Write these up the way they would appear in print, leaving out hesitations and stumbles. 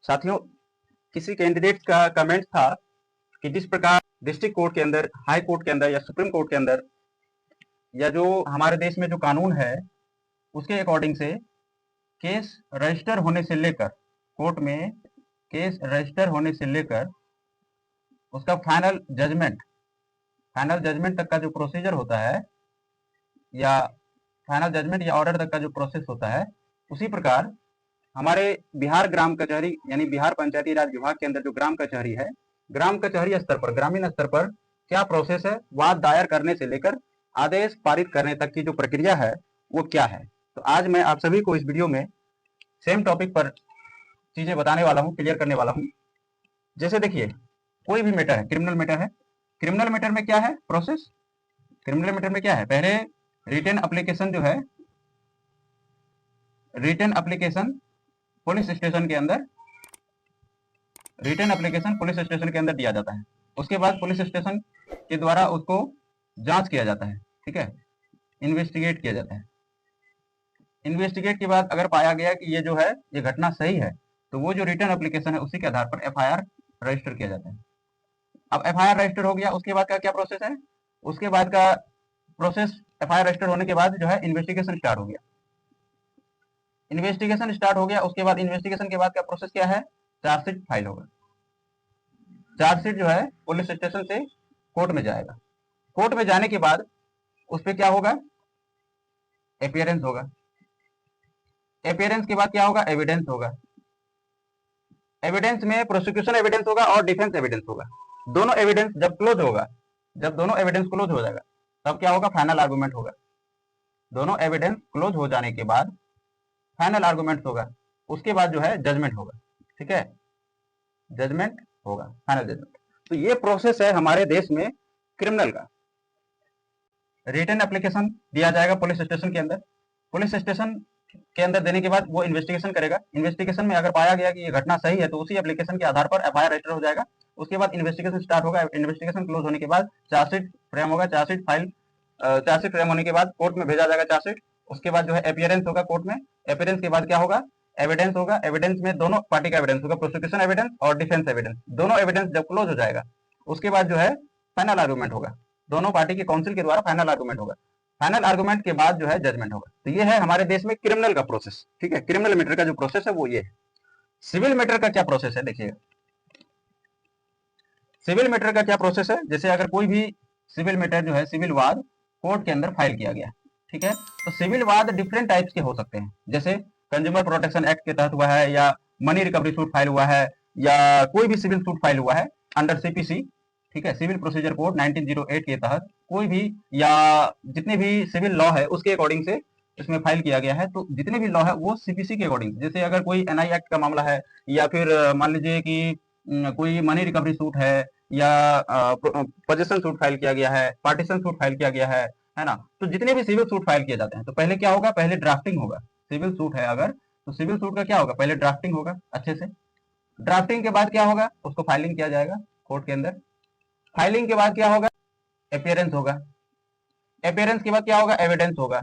साथियों, किसी कैंडिडेट का कमेंट था कि जिस प्रकार डिस्ट्रिक्ट कोर्ट के अंदर, हाई कोर्ट के अंदर या सुप्रीम कोर्ट के अंदर या जो हमारे देश में जो कानून है उसके अकॉर्डिंग से केस रजिस्टर होने से लेकर कोर्ट में केस रजिस्टर होने से लेकर उसका फाइनल जजमेंट तक का जो प्रोसीजर होता है या फाइनल जजमेंट या ऑर्डर तक का जो प्रोसेस होता है, उसी प्रकार हमारे बिहार ग्राम कचहरी यानी बिहार पंचायती राज विभाग के अंदर जो ग्राम कचहरी है, ग्राम कचहरी स्तर पर, ग्रामीण स्तर पर क्या प्रोसेस है, वाद दायर करने से लेकर आदेश पारित करने तक की जो प्रक्रिया है वो क्या है। तो आज मैं आप सभी को इस वीडियो में सेम टॉपिक पर चीजें बताने वाला हूँ, क्लियर करने वाला हूँ। जैसे देखिए, कोई भी मैटर है, क्रिमिनल मैटर है, क्रिमिनल मैटर में क्या है प्रोसेस, क्रिमिनल मैटर में क्या है, पहले रिटन एप्लीकेशन जो है, रिटन एप्लीकेशन पुलिस स्टेशन के अंदर, रिटन एप्लीकेशन पुलिस स्टेशन के अंदर दिया जाता है। उसके बाद पुलिस स्टेशन के द्वारा उसको जांच किया जाता है, ठीक है, इन्वेस्टिगेट किया जाता है। इन्वेस्टिगेट के बाद अगर पाया गया कि ये जो है ये घटना सही है, तो वो जो रिटन एप्लीकेशन है उसी के आधार पर एफआईआर रजिस्टर किया जाता है। अब एफआईआर रजिस्टर हो गया, उसके बाद का क्या प्रोसेस है, उसके बाद का प्रोसेस एफआईआर रजिस्टर होने के बाद जो है इन्वेस्टिगेशन स्टार्ट हो गया। इन्वेस्टिगेशन स्टार्ट हो गया, उसके बाद इन्वेस्टिगेशन के बाद का प्रोसेस क्या है, चार्जशीट फाइल होगा। चार्जशीट जो है पुलिस स्टेशन से कोर्ट में जाएगा। कोर्ट में जाने के बाद उस पर क्या होगा, अपीयरेंस होगा। अपीयरेंस के बाद क्या होगा, एविडेंस होगा। एविडेंस में प्रोसिक्यूशन एविडेंस होगा और डिफेंस एविडेंस होगा। दोनों एविडेंस जब क्लोज होगा, जब दोनों एविडेंस क्लोज हो जाएगा तब क्या होगा, फाइनल आर्गूमेंट होगा। दोनों एविडेंस क्लोज हो जाने के बाद फाइनल आर्गूमेंट होगा, उसके बाद जो है जजमेंट होगा, ठीक है, जजमेंट होगा, फाइनल जजमेंट। तो ये प्रोसेस है हमारे देश में क्रिमिनल का। रिटन एप्लीकेशन दिया जाएगा पुलिस स्टेशन के अंदर, पुलिस स्टेशन के अंदर देने के बाद वो इन्वेस्टिगेशन करेगा। इन्वेस्टिगेशन में अगर पाया गया कि ये घटना सही है तो उसी एप्लीकेशन के आधार पर एफआईआर रजिस्टर हो जाएगा। उसके बाद इन्वेस्टिगेशन स्टार्ट होगा। इन्वेस्टिगेशन क्लोज होने के बाद चार्जशीट फ्रेम होगा। चार्जशीट फ्रेम होने के बाद कोर्ट में भेजा जाएगा चार्जशीट। उसके बाद जो है अपीयरेंस होगा कोर्ट में। अपीयरेंस के बाद क्या होगा, एविडेंस होगा। एविडेंस में दोनों पार्टी का एविडेंस होगा, प्रोसिक्यूशन एविडेंस और डिफेंस एविडेंस। दोनों एविडेंस जब क्लोज हो जाएगा उसके बाद जो है फाइनल आर्गूमेंट होगा। दोनों पार्टी के काउंसिल के द्वारा फाइनल आर्गूमेंट होगा। फाइनल आर्गूमेंट के बाद जो है जजमेंट होगा। तो ये है हमारे देश में क्रिमिनल का प्रोसेस, ठीक है। क्रिमिनल मैटर का जो प्रोसेस है वो ये है। सिविल मैटर का क्या प्रोसेस है, देखिएगा सिविल मैटर का क्या प्रोसेस है। जैसे अगर कोई भी सिविल मैटर जो है, सिविल वाद कोर्ट के अंदर फाइल किया गया, ठीक है, तो सिविल वाद डिफरेंट टाइप्स के हो सकते हैं। जैसे कंज्यूमर प्रोटेक्शन एक्ट के तहत हुआ है, या मनी रिकवरी सूट फाइल हुआ है, या कोई भी सिविल सूट फाइल हुआ है अंडर सीपीसी, ठीक है, सिविल प्रोसीजर कोड 1908 के तहत कोई भी, या जितने भी सिविल लॉ है उसके अकॉर्डिंग से इसमें फाइल किया गया है। तो जितने भी लॉ है वो सीपीसी के अकॉर्डिंग, जैसे अगर कोई एनआई एक्ट का मामला है, या फिर मान लीजिए कि कोई मनी रिकवरी सूट है, या पोजेशन सूट फाइल किया गया है, पार्टीशन सूट फाइल किया गया है ना। तो जितने भी सिविल सूट फाइल किए जाते हैं तो पहले क्या होगा, पहले ड्राफ्टिंग होगा। सिविल सूट है अगर, तो सिविल सूट का क्या होगा, पहले ड्राफ्टिंग होगा अच्छे से। ड्राफ्टिंग के बाद क्या होगा, उसको फाइलिंग किया जाएगा कोर्ट के अंदर। फाइलिंग के बाद क्या होगा, अपीयरेंस होगा। अपीयरेंस के बाद क्या होगा, एविडेंस होगा।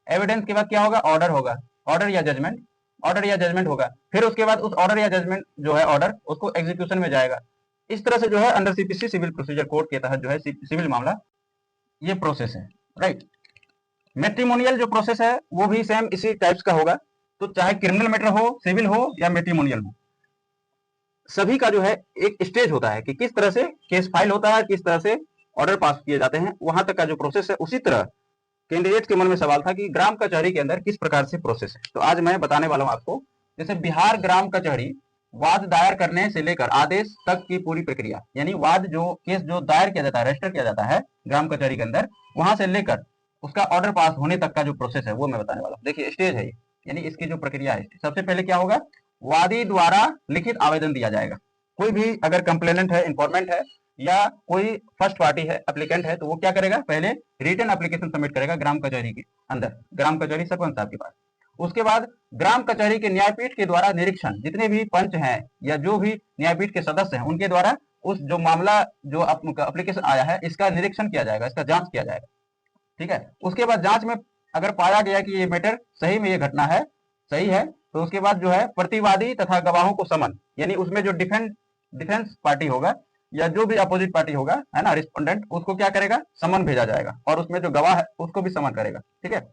एविडेंस के बाद क्या होगा, ऑर्डर होगा, ऑर्डर या जजमेंट, ऑर्डर या जजमेंट होगा। फिर उसके बाद उस ऑर्डर या जजमेंट जो है ऑर्डर, उसको एग्जीक्यूशन में जाएगा। इस तरह से जो है under CPC civil procedure code के तहत जो है सिविल मामला ये प्रोसेस है, राइट। मैट्रिमोनियल जो प्रोसेस है वो भी सेम इसी टाइप्स का होगा। तो चाहे क्रिमिनल मैटर हो, सिविल हो या मैट्रिमोनियल हो, सभी का जो है एक स्टेज होता है कि किस तरह से केस फाइल होता है, किस तरह से ऑर्डर पास किए जाते हैं, वहां तक का जो प्रोसेस है। उसी तरह कैंडिडेट के मन में सवाल था कि ग्राम कचहरी के अंदर किस प्रकार से प्रोसेस है। तो आज मैं बताने वाला हूं आपको, जैसे बिहार ग्राम कचहरी वाद दायर करने से लेकर आदेश तक की पूरी प्रक्रिया, यानी वाद जो केस जो दायर किया जाता है, रजिस्टर किया जाता है ग्राम कचहरी के अंदर, वहां से लेकर उसका ऑर्डर पास होने तक का जो प्रोसेस है वो मैं बताने वाला हूँ। देखिए स्टेज है ये, यानी इसकी जो प्रक्रिया है। सबसे पहले क्या होगा, वादी द्वारा लिखित आवेदन दिया जाएगा। कोई भी अगर कंप्लेनेंट है, इंफॉर्मेंट है, या कोई फर्स्ट पार्टी है, एप्लीकेंट है, तो वो क्या करेगा, पहले रिटन एप्लीकेशन सबमिट करेगा ग्राम कचहरी के अंदर, ग्राम कचहरी सरपंच साहब के पास। उसके बाद ग्राम कचहरी के न्यायपीठ के द्वारा निरीक्षण, जितने भी पंच हैं या जो भी न्यायपीठ के सदस्य हैं उनके द्वारा उस जो मामला जो एप्लीकेशन आया है इसका निरीक्षण किया जाएगा, इसका जांच किया जाएगा, ठीक है। उसके बाद जांच में अगर पाया गया कि ये मैटर सही में ये घटना है, सही है, तो उसके बाद जो है प्रतिवादी तथा गवाहों को समन, यानी उसमें जो डिफेंस पार्टी होगा या जो भी अपोजिट पार्टी होगा, है ना, रिस्पोंडेंट, उसको क्या करेगा, समन भेजा जाएगा, और उसमें जो गवाह है उसको भी समन करेगा। ठीक है,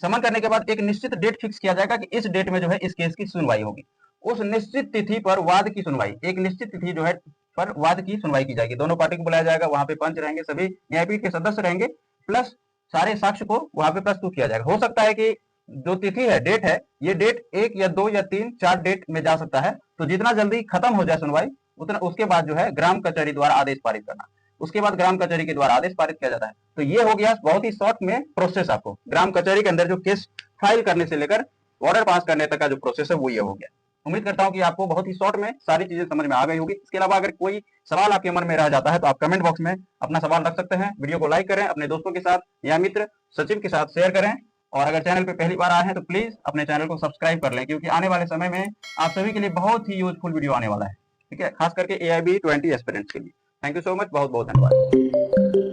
समन करने के बाद एक निश्चित डेट फिक्स किया जाएगा कि इस डेट में जो है इस केस की सुनवाई होगी। उस निश्चित तिथि पर वाद की सुनवाई, एक निश्चित तिथि जो है पर वाद की सुनवाई की जाएगी। दोनों पार्टी को बुलाया जाएगा, वहां पे पंच रहेंगे, सभी न्यायपीठ के सदस्य रहेंगे, प्लस सारे साक्ष्य को वहां पे प्रस्तुत किया जाएगा। हो सकता है कि जो तिथि है, डेट है, ये डेट 1 या 2 या 3 4 डेट में जा सकता है, तो जितना जल्दी खत्म हो जाए सुनवाई उतना, उसके बाद जो है ग्राम कचहरी द्वारा आदेश पारित करना, उसके बाद ग्राम कचहरी के द्वारा आदेश पारित किया जाता है। तो ये हो गया बहुत ही शॉर्ट में प्रोसेस, आपको ग्राम कचहरी के अंदर जो केस फाइल करने से लेकर ऑर्डर पास करने तक का जो प्रोसेस है वो ये हो गया। उम्मीद करता हूं कि आपको बहुत ही शॉर्ट में सारी चीजें समझ में आ गई होगी। इसके अलावा अगर कोई सवाल आपके मन में रह जाता है तो आप कमेंट बॉक्स में अपना सवाल रख सकते हैं। वीडियो को लाइक करें, अपने दोस्तों के साथ या मित्र सचिव के साथ शेयर करें, और अगर चैनल पे पहली बार आए हैं तो प्लीज अपने चैनल को सब्सक्राइब कर लें, क्योंकि आने वाले समय में आप सभी के लिए बहुत ही यूजफुल वीडियो आने वाला है। ठीक है, खास करके AIB 20 एस्पिरेंट्स के लिए। थैंक यू सो मच, बहुत बहुत धन्यवाद।